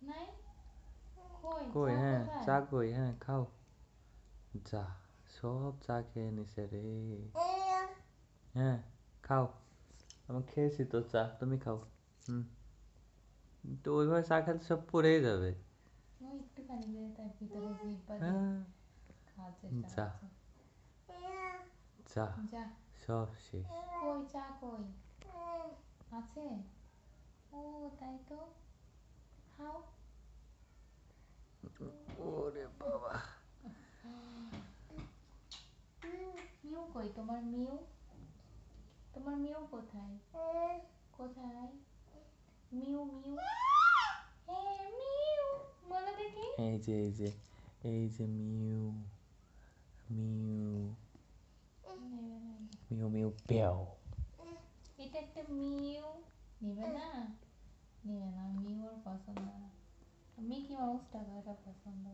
নাই? কই কই চা হ্যাঁ কোথায়? চা কই হ্যাঁ খাও যা সব চা খেয়ে নিছে রে হ্যাঁ খাও আমি খেয়েছি তো চা তুমি খাও হুম তো ওইভাবে চা খেলে সব পড়েই যাবে ও একটুখানি বের তার ভিতরে জিব্বা দিয়ে হ্যাঁ খাওয়ার চেষ্টা যা করছে। যা যা। সব শেষ কই চা কই? আছে? ও তাই তো। খাও। ওরে বাবা মিউ কই তোমার মিউ? তোমার মিউ কোথায়? কোথায়? Mu mu. হ্যাঁ মিউ। বলো দেখি। এই যে এই যে এই যে মিউ মিউ নেবে না। মিউ মিউ প্যাও এটা একটা মিউ। নেবে না? নেবে না, মিউ ওর পছন্দ না। মিকি মাউসটা ওটা পছন্দ।